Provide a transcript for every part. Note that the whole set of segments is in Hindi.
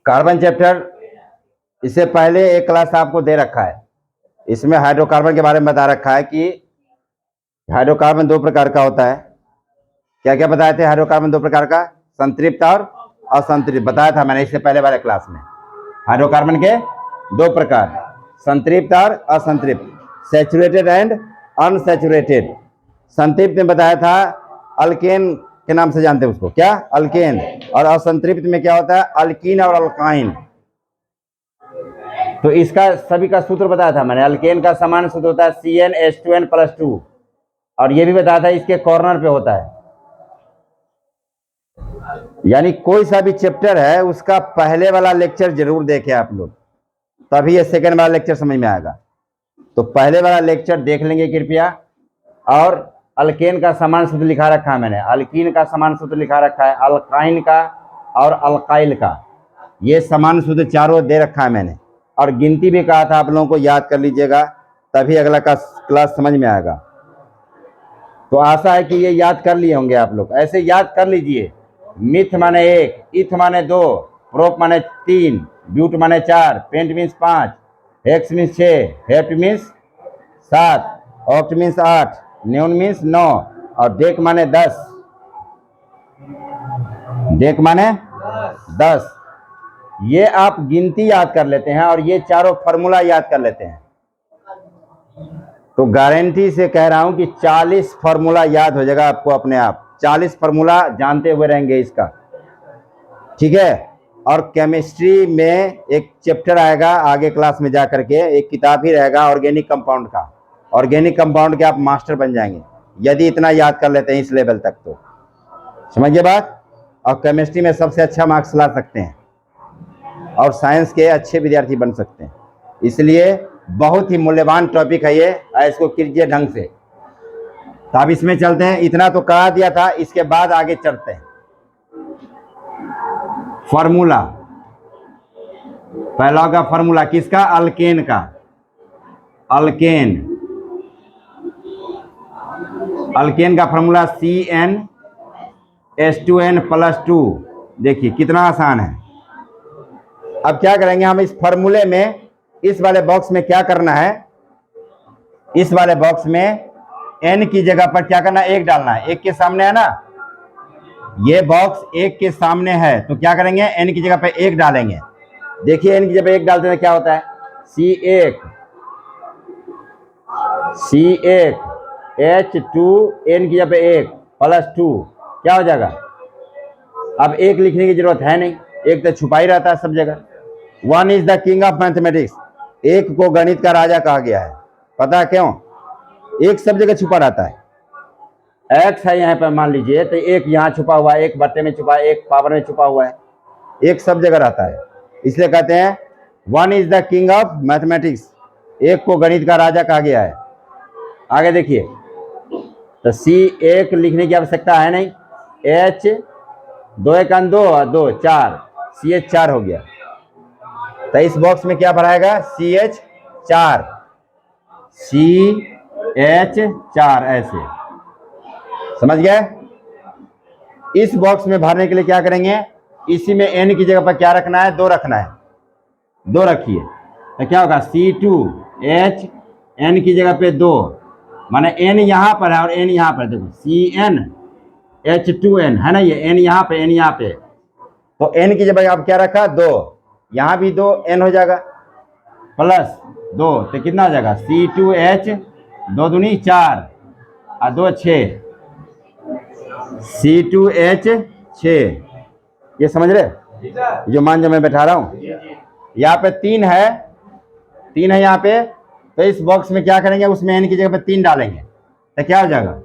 कार्बन चैप्टर इससे पहले एक क्लास आपको दे रखा है, इसमें हाइड्रोकार्बन के बारे में बता रखा है कि हाइड्रोकार्बन दो प्रकार का होता है। क्या क्या बताए थे हाइड्रोकार्बन दो प्रकार का? संतृप्त और असंतृप्त बताया था मैंने इससे पहले वाले क्लास में। हाइड्रोकार्बन के दो प्रकार, संतृप्त और असंतृप्त, सैचुरेटेड एंड अनसैचुरेटेड। संतृप्त में बताया था अल्केन के नाम से जानते हैं उसको, क्या? अल्केन। और असंतृप्त में क्या होता है? अल्कीन और अल्काइन। तो इसका सभी का सूत्र बताया था मैंने। अल्केन का सामान्य सूत्र होता है CnH2n+2, और ये भी बताया था इसके कॉर्नर पे होता है। यानी कोई सा भी चैप्टर है उसका पहले वाला लेक्चर जरूर देखें आप लोग, तभी ये सेकंड वाला लेक्चर समझ में आएगा। तो पहले वाला लेक्चर देख लेंगे कृपया। और अल्केन का समान सूत्र लिखा रखा है मैंने, अल्कीन का समान सूत्र लिखा रखा है, अल्काइन का और अल्काइल का, ये समान सूत्र चारों दे रखा है मैंने। और गिनती भी कहा था आप लोगों को, याद कर लीजिएगा, तभी अगला का क्लास समझ में आएगा। तो आशा है कि ये याद कर लिए होंगे आप लोग। ऐसे याद कर लीजिए, मिथ माने 1, इथ माने 2, प्रोप माने 3, ब्यूट माने 4, pent means 5, hex means 6, hept means 7, oct means 8, non means 9, और डेक माने 10। डेक माने 10। ये आप गिनती याद कर लेते हैं और ये चारों फार्मूला याद कर लेते हैं, तो गारंटी से कह रहा हूं कि 40 फार्मूला याद हो जाएगा आपको अपने आप। 40 फार्मूला जानते हुए रहेंगे इसका, ठीक है। और केमिस्ट्री में एक चैप्टर आएगा आगे क्लास में जा करके, एक किताब ही रहेगा ऑर्गेनिक कंपाउंड का। ऑर्गेनिक कंपाउंड के आप मास्टर बन जाएंगे यदि इतना याद कर लेते हैं इस लेवल तक, तो समझिए बात। और केमिस्ट्री में सबसे अच्छा मार्क्स ला सकते हैं और साइंस के अच्छे विद्यार्थी बन सकते हैं। इसलिए बहुत ही मूल्यवान टॉपिक है ये, इसको कीजिए ढंग से। तो अब इसमें चलते हैं, इतना तो करा दिया था, इसके बाद आगे चलते हैं। फार्मूला पहला होगा फार्मूला किसका? अल्केन का। अल्केन का फार्मूला CnH2n+2। देखिए कितना आसान है। अब क्या करेंगे हम इस फार्मूले में, इस वाले बॉक्स में क्या करना है, इस वाले बॉक्स में n की जगह पर क्या करना है? 1 डालना है। 1 के सामने है ना, ये बॉक्स 1 के सामने है, तो क्या करेंगे? n की जगह पे 1 डालेंगे। देखिए n की जगह पे 1 डालते हैं क्या होता है? C1 H2n की जगह पे 1+2 क्या हो जाएगा? अब 1 लिखने की जरूरत है नहीं, 1 तो छुपा ही रहता है सब जगह। 1 is the king of mathematics. 1 को गणित का राजा कहा गया है, पता है क्यों? 1 सब जगह छुपा रहता है। x है यहाँ पर मान लीजिए, तो 1 यहाँ छुपा हुआ है, 1 बट्टे में छुपा है, 1 पावर में छुपा हुआ है, 1 सब जगह रहता है। इसलिए कहते हैं 1 is the king of mathematics. 1 को गणित का राजा कहा गया है। आगे देखिए, तो C1 लिखने की आवश्यकता है नहीं, H 2 1 2 और 2 4, CH4 हो गया। तो इस बॉक्स में क्या भराएगा? CH4 ऐसे, समझ गए? इस बॉक्स में भरने के लिए क्या करेंगे? इसी में n की जगह पर क्या रखना है? 2 रखना है। 2 रखिए तो क्या होगा? C2H n की जगह पे 2, माने n यहाँ पर है और n यहाँ पर। देखो CnH2n है ना, ये n यहाँ पे, n यहाँ पे, तो n की जगह आप क्या रखा? 2, यहाँ भी 2, n हो जाएगा +2, तो कितना हो जाएगा? C2H 2 दूनी 4 और 2 6, C2H6। ये समझ रहे जो मान जो मैं बैठा रहा हूँ? यहाँ पे 3 है, 3 है यहाँ पे, तो इस बॉक्स में क्या करेंगे? उसमें n की जगह पे 3 डालेंगे, तो क्या हो जाएगा?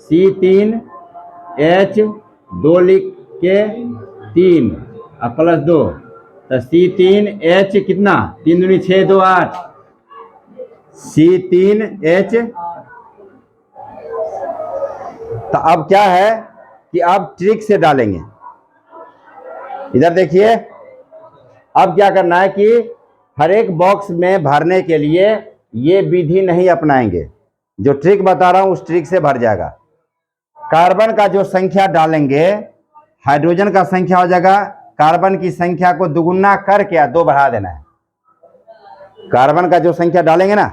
C3H 2 लिख के 3 और +2, तो C3H कितना? 3 दूनी 6 2 8, C3H। तो अब क्या है कि अब ट्रिक से डालेंगे। इधर देखिए, अब क्या करना है कि हर एक बॉक्स में भरने के लिए ये विधि नहीं अपनाएंगे, जो ट्रिक बता रहा हूं उस ट्रिक से भर जाएगा। कार्बन का जो संख्या डालेंगे हाइड्रोजन का संख्या हो जाएगा, कार्बन की संख्या को दुगुना करके या 2 बढ़ा देना है। कार्बन का जो संख्या डालेंगे ना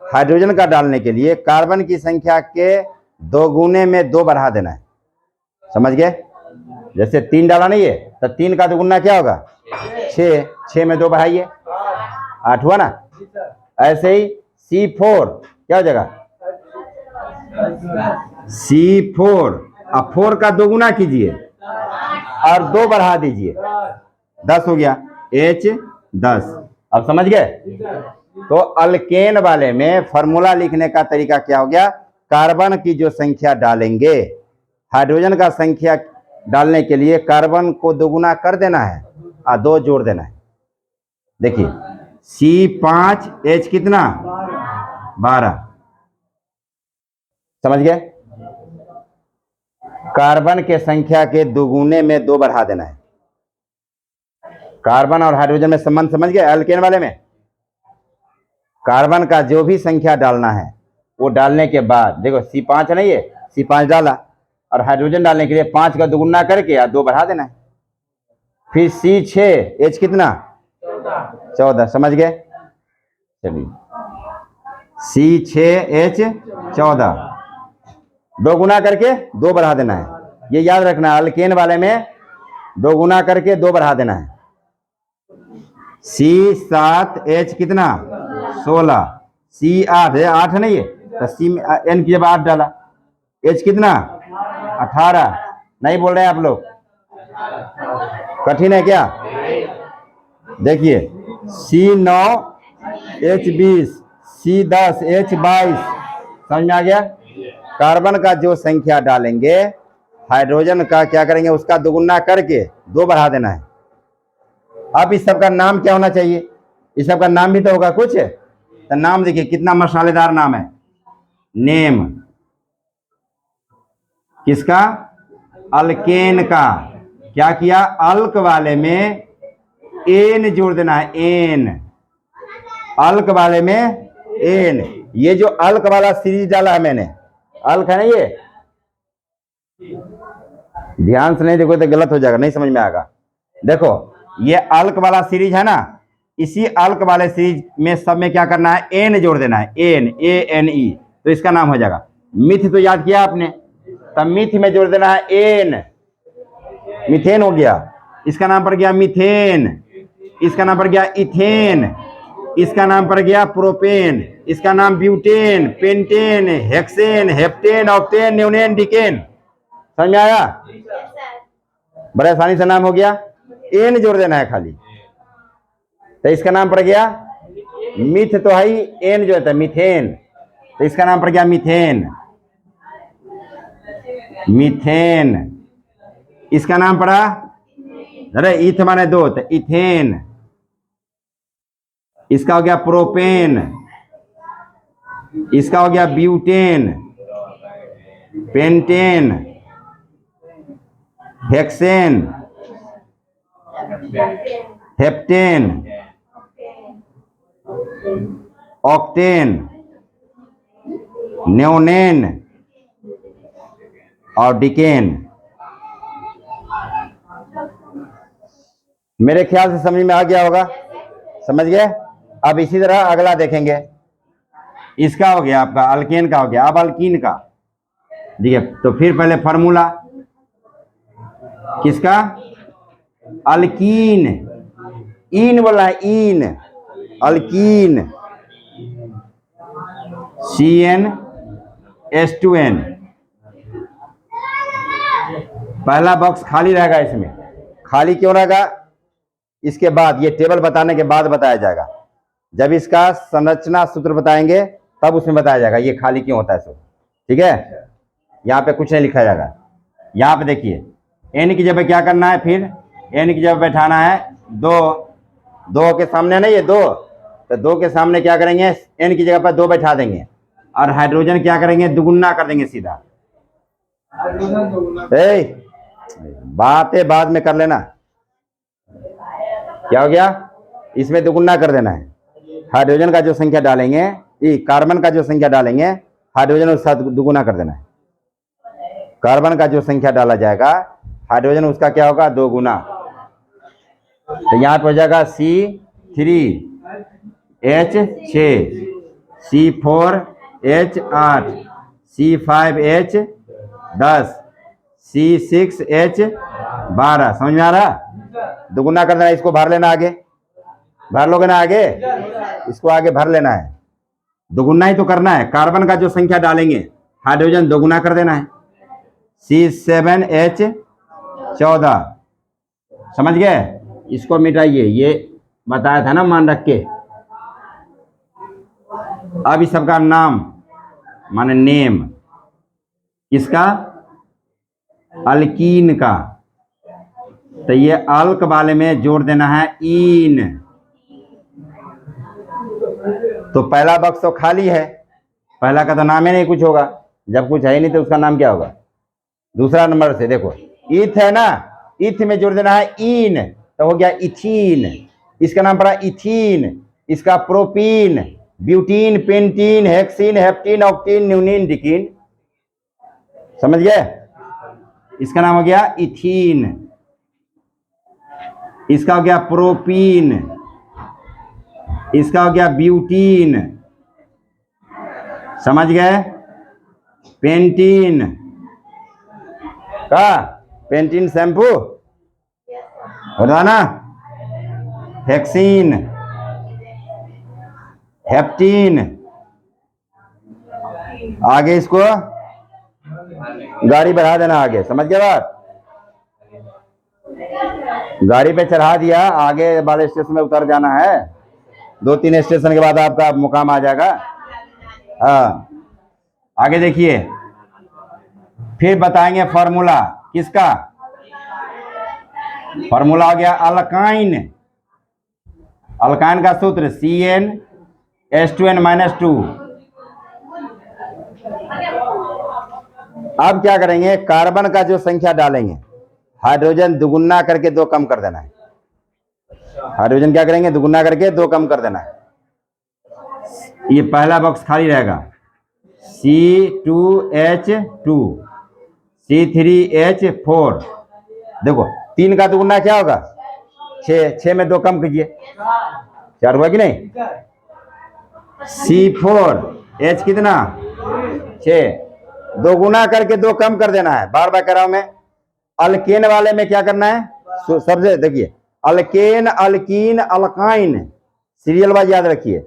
हाइड्रोजन का डालने के लिए, कार्बन की संख्या के 2 गुने में 2 बढ़ा देना है। समझ गए? जैसे 3 डाला नहीं है तो 3 का दुगुना क्या होगा 6, 6 में 2 बढ़ाइए 8 हुआ ना। ऐसे ही C4 क्या हो जाएगा C4, अब 4 का दोगुना कीजिए और 2 बढ़ा दीजिए 10 हो गया H10। अब समझ गए? तो अल्केन वाले में फॉर्मूला लिखने का तरीका क्या हो गया, कार्बन की जो संख्या डालेंगे, हाइड्रोजन का संख्या डालने के लिए कार्बन को दोगुना कर देना है और 2 जोड़ देना है। देखिए C5H कितना 12, समझ गए? कार्बन के संख्या के दुगुने में 2 बढ़ा देना है। कार्बन और हाइड्रोजन में संबंध समझ गए? अल्केन वाले में कार्बन का जो भी संख्या डालना है वो डालने के बाद देखो C5 नहीं है, C5 डाला और हाइड्रोजन डालने के लिए 5 का दुगुना करके या 2 बढ़ा देना है। फिर C6H कितना 14, समझ गए? चलिए C6H14 2 गुना करके 2 बढ़ा देना है। ये याद रखना, अल्केन वाले में 2 गुना करके 2 बढ़ा देना है। C7H कितना 16, C8 है 8 नहीं है तो C में N की जब 8 डाला, H कितना 18, नहीं बोल रहे हैं आप लोग? कठिन है क्या? देखिए C9H20, C10H22, समझ में आ गया? कार्बन का जो संख्या डालेंगे हाइड्रोजन का क्या करेंगे, उसका दुगुना करके 2 बढ़ा देना है। अब इस सब का नाम क्या होना चाहिए? इस सब का नाम भी तो होगा कुछ, तो नाम देखिए कितना मसालेदार नाम है। नेम किसका? अल्केन का। क्या किया? अल्क वाले में एन जोड़ देना है, एन, अल्क वाले में एन। ये जो अल्क वाला सीरीज डाला है मैंने, अल्क है ना ये, ध्यान से नहीं देखो तो गलत हो जाएगा, नहीं समझ में आएगा। देखो ये अल्क वाला सीरीज है ना, इसी अल्क वाले सीरीज में सब में क्या करना है, एन जोड़ देना है, एन, ANE, तो इसका नाम हो जाएगा मिथ। तो याद किया आपने, तब मिथ में जोड़ देना है एन, मीथेन हो गया। इसका नाम पड़ गया मीथेन, इसका नाम पड़ गया इथेन, इसका नाम पड़ गया प्रोपेन, इसका नाम butane, pentane, hexane, heptane, octane, nonane, decane. समझ में आया? बड़े आसानी से नाम हो गया। एन जोड़ देना है खाली, तो इसका नाम पड़ गया मिथ, तो है ही, एन जो है मीथेन, तो इसका नाम पड़ गया मीथेन, मीथेन। इसका नाम पड़ा, अरे इथ माने 2 तो इथेन, इसका हो गया प्रोपेन, इसका हो गया butane, pentane, hexane, heptane, octane, nonane और डिकेन। मेरे ख्याल से समझ में आ गया होगा, समझ गए? अब इसी तरह अगला देखेंगे। इसका हो गया आपका अल्केन का हो गया, अब अल्कीन का। देखिए तो फिर पहले फार्मूला किसका, अल्कीन, इन बोला है, इन, अल्कीन, CnH2n। पहला बॉक्स खाली रहेगा, इसमें खाली क्यों रहेगा, इसके बाद ये टेबल बताने के बाद बताया जाएगा। जब इसका संरचना सूत्र बताएंगे तब उसमें बताया जाएगा ये खाली क्यों होता है सब, ठीक है? यहाँ पे कुछ नहीं लिखा जाएगा। यहाँ पे देखिए एन की जगह क्या करना है, फिर एन की जगह बैठाना है 2, 2 के सामने नहीं है 2, तो 2 के सामने क्या करेंगे, एन की जगह पर 2 बैठा देंगे और हाइड्रोजन क्या करेंगे, दुगुना कर देंगे सीधा। बातें बाद में कर लेना। क्या हो गया, इसमें दुगुना कर देना है। हाइड्रोजन का जो संख्या डालेंगे, कार्बन का जो संख्या डालेंगे, हाइड्रोजन उसके साथ दुगुना कर देना है। कार्बन का जो संख्या डाला जाएगा हाइड्रोजन उसका क्या होगा, 2 गुना। तो यहाँ पे हो जाएगा C3H6, C4H8, C5H10, C6H12। समझ में आ रहा? दुगुना करना है, इसको भर लेना आगे, भर लोगे ना आगे, इसको आगे भर लेना है। दोगुना ही तो करना है, कार्बन का जो संख्या डालेंगे हाइड्रोजन दोगुना कर देना है। C7H14, समझ गए? इसको मिटाइए, ये बताया था ना मान रख के। अब इस सबका नाम माने नेम, किसका, अल्कीन का। तो ये अल्क वाले में जोड़ देना है ईन। तो पहला बक्स तो खाली है, पहला का तो नाम ही नहीं कुछ होगा, जब कुछ है ही नहीं तो उसका नाम क्या होगा। दूसरा नंबर से देखो, ईथ है ना, ईथ में जोड़ देना है ईन, तो हो गया इथीन। इसका नाम पड़ा इथीन, इसका propene, butene, pentene, hexene, heptene, octene, nonene, decene. समझ गए? इसका नाम हो गया इथीन, इसका हो गया प्रोपीन, इसका हो गया ब्यूटीन। समझ गए? पेंटीन का, पेंटीन शैम्पू होता ना, हेक्सीन, हेप्टीन। आगे इसको गाड़ी बढ़ा देना आगे। समझ गए बात? गाड़ी पे चढ़ा दिया, आगे वाले स्टेशन में उतर जाना है, 2-3 स्टेशन के बाद आपका मुकाम आ जाएगा। हाँ, आगे देखिए, फिर बताएंगे फॉर्मूला किसका। फॉर्मूला हो गया अल्काइन। अल्काइन का सूत्र CnH2n-2। अब क्या करेंगे, कार्बन का जो संख्या डालेंगे, हाइड्रोजन दुगुना करके 2 कम कर देना है। हाइड्रोजन क्या करेंगे, दुगुना करके 2 कम कर देना है। ये पहला बॉक्स खाली रहेगा, C2H2, C3H4। देखो 3 का दुगुना क्या होगा, 6, 6 में 2 कम कीजिए, 4 हुआ कि नहीं। C4H कितना, 6, 2 गुना करके 2 कम कर देना है। बार बार कह रहा हूं मैं। अल्केन वाले में क्या करना है, सबसे देखिए, alkane, alkyne, alkyne, serial wise याद रखिए।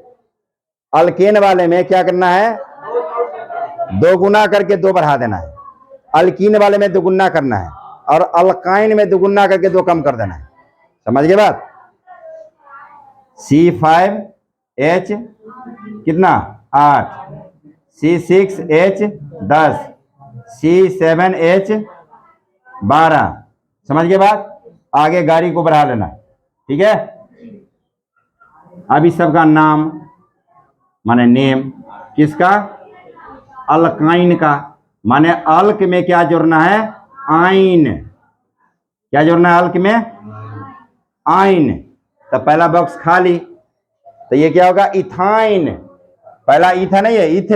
अल्केन वाले में क्या करना है, 2 गुना करके 2 बढ़ा देना है। अल्कीन वाले में 2 गुना करना है, और अल्काइन में 2 गुना करके 2 कम कर देना है। समझ गए बात? C5H कितना, 8, C6H10, C7H12। समझ गए बात? आगे गाड़ी को बढ़ा लेना, ठीक है। अब इस सब का नाम माने नेम, किसका, अल्काइन का। माने अल्क में क्या जोड़ना है, आइन। क्या जोड़ना है अल्क में, आइन। तो पहला बॉक्स खाली, तो ये क्या होगा, इथाइन। पहला ईथ है ना, ये ईथ,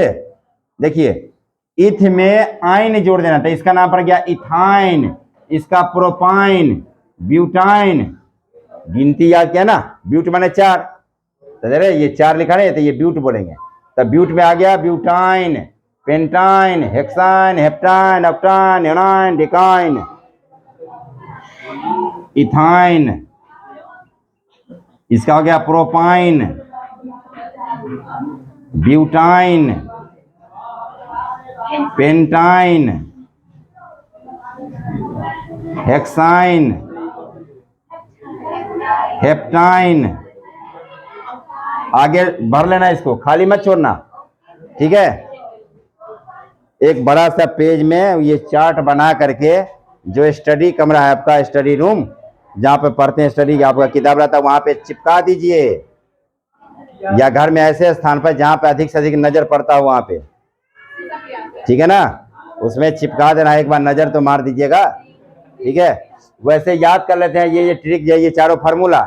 देखिए ईथ में आइन जोड़ देना, तो इसका नाम पड़ गया इथाइन। इसका प्रोपाइन, ब्यूटाइन, गिनती याद किया ना, ब्यूट माने 4, तो दे रहे ये 4 लिखा है, तो ये ब्यूट बोलेंगे। तो ब्यूट में आ गया butyne, pentyne, hexyne, heptyne, octyne, nonyne, decyne, ethyne. इसका हो गया propyne, butyne, pentyne, hexyne, heptyne. आगे भर लेना, इसको खाली मत छोड़ना, ठीक है। एक बड़ा सा पेज में ये चार्ट बना करके, जो स्टडी कमरा है आपका, स्टडी रूम जहाँ पे पढ़ते हैं, स्टडी आपका किताब रहता है, वहां पे चिपका दीजिए, या घर में ऐसे स्थान पर जहाँ पे अधिक से अधिक नजर पड़ता हो वहां पे, ठीक है ना, उसमें चिपका देना। एक बार नजर तो मार दीजिएगा, ठीक है। वैसे याद कर लेते हैं, ये ट्रिक, ये चारों फार्मूला,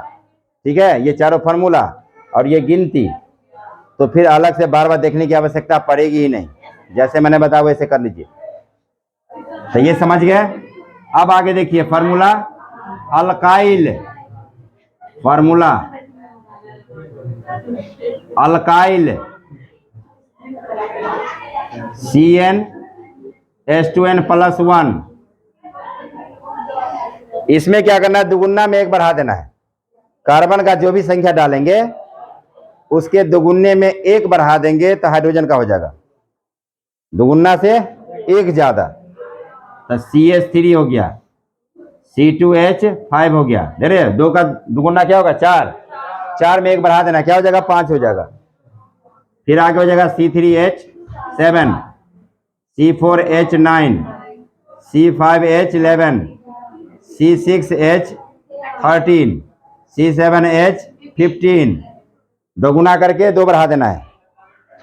ठीक है, ये चारों फार्मूला और ये गिनती, तो फिर अलग से बार बार देखने की आवश्यकता पड़ेगी ही नहीं। जैसे मैंने बताया वैसे कर लीजिए। तो ये समझ गए। अब आगे देखिए formula alkyl, formula alkyl CnH2n+1। इसमें क्या करना है, दुगुना में एक बढ़ा देना है। कार्बन का जो भी संख्या डालेंगे उसके दुगुने में एक बढ़ा देंगे तो हाइड्रोजन का हो जाएगा, दुगुना से एक ज्यादा। तो CH3 हो गया, C2H5 हो गया। दे रहे दो का दुगुना क्या होगा, 4, 4 में एक बढ़ा देना, क्या हो जाएगा, 5 हो जाएगा। फिर आगे हो जाएगा C3H7, C4H9, C5H11, C6H13, C7H15। दोगुना करके दो बढ़ा देना है।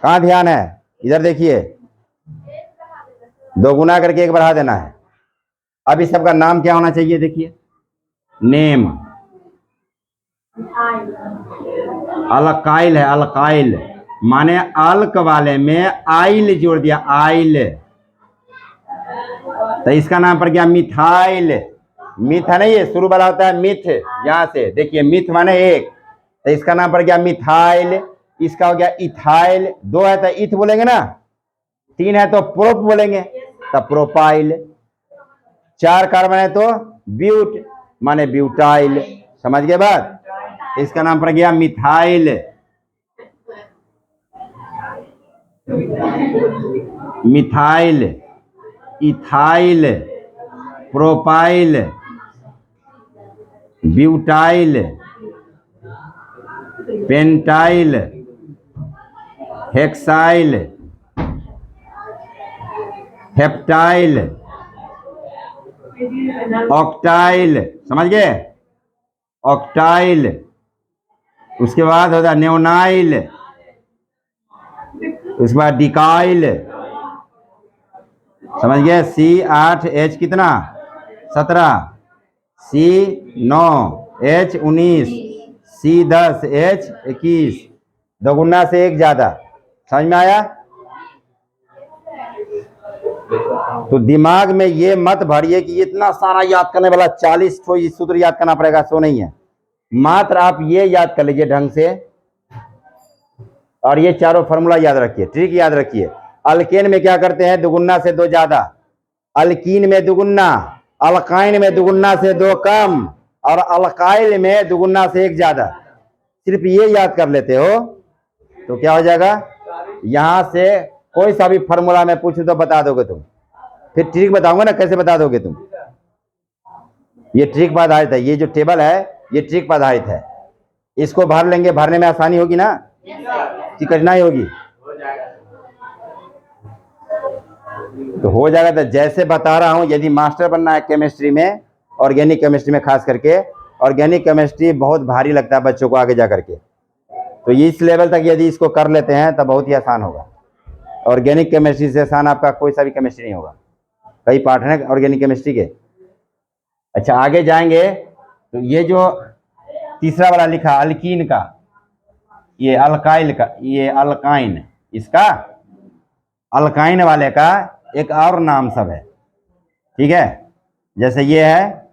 कहाँ ध्यान है, इधर देखिए, दोगुना करके एक बढ़ा देना है। अब इस सबका नाम क्या होना चाहिए, देखिए नेम। अल्काइल है, अल्काइल माने अल्क वाले में आइल जोड़ दिया, आइल, तो इसका नाम पड़ गया मिथाइल। मिथ है नहीं, ये शुरू वाला होता है मिथ, यहां से देखिए मिथ माने एक, तो इसका नाम पड़ गया मिथाइल। इसका हो गया इथाइल, 2 है तो इथ बोलेंगे ना, 3 है तो प्रोप बोलेंगे, तो प्रोपाइल। 4 कार्बन है तो ब्यूट माने ब्यूटाइल। समझ गए बात, इसका नाम पड़ गया methyl. Methyl, ethyl, propyl, butyl, pentyl, hexyl, heptyl, octyl. समझ गए, ऑक्टाइल। उसके बाद होता है नेओनाइल, उसके बाद डिकाइल। समझ गए, C8H कितना, 17, C9H19, C10H21। दोगुना से एक ज्यादा। समझ में आया। तो दिमाग में ये मत भरिए कि इतना सारा याद करने वाला 40 सूत्र याद करना पड़ेगा, सो नहीं है। मात्र आप ये याद कर लीजिए ढंग से, और ये चारों फॉर्मूला याद रखिए, ट्रिक याद रखिए। अल्केन में क्या करते हैं, दुगुना से 2 ज्यादा, अल्कीन में दुगुना, अल्काइन में दुगुना से 2 कम, और अल्काइल में दुगुना से 1 ज्यादा। सिर्फ ये याद कर लेते हो तो क्या हो जाएगा, यहां से कोई सा भी फॉर्मूला में पूछूं तो बता दोगे तुम। फिर ट्रिक बताऊंगा ना, कैसे बता दोगे तुम। ये ट्रिक पर आधारित है, ये जो टेबल है ये ट्रिक पर आधारित है। इसको भर लेंगे, भरने में आसानी होगी ना कि कठिनाई होगी, तो हो जाएगा। तो जैसे बता रहा हूं, यदि मास्टर बनना है केमिस्ट्री में, ऑर्गेनिक केमिस्ट्री में खास करके, ऑर्गेनिक केमिस्ट्री बहुत भारी लगता है बच्चों को आगे जा करके, तो इस लेवल तक यदि इसको कर लेते हैं तो बहुत ही आसान होगा। ऑर्गेनिक केमिस्ट्री से आसान आपका कोई सा भी केमिस्ट्री नहीं होगा। कई पार्ट हैं ऑर्गेनिक केमिस्ट्री के। अच्छा आगे जाएंगे तो ये जो तीसरा वाला लिखा अल्कीन का, ये अल्काइल का, ये अल्काइन, इसका अल्काइन वाले का एक और नाम सब है, ठीक है। जैसे ये है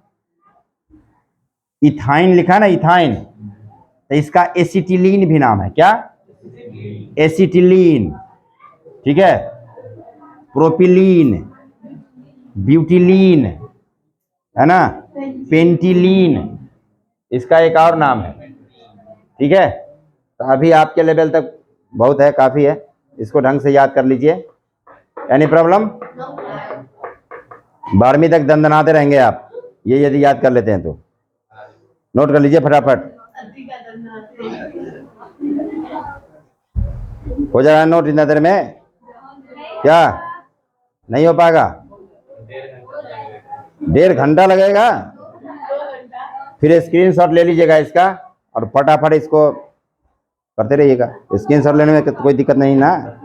इथाइन लिखा ना, इथाइन, तो इसका एसिटिलीन भी नाम है। क्या, एसिटिलीन, ठीक है। प्रोपिलीन, ब्यूटिलीन, है ना, पेंटिलीन, इसका एक और नाम है, ठीक है। तो अभी आपके लेवल तक बहुत है, काफी है, इसको ढंग से याद कर लीजिए। एनी प्रॉब्लम, 12वीं तक दंदनाते रहेंगे आप, ये यदि याद कर लेते हैं तो। नोट कर लीजिए फटाफट, हो जाएगा नोट इतना देर में। क्या नहीं हो पाएगा, 1.5 घंटा लगेगा। फिर स्क्रीनशॉट ले लीजिएगा इसका और फटाफट इसको करते रहिएगा। स्क्रीनशॉट लेने में कोई दिक्कत नहीं ना।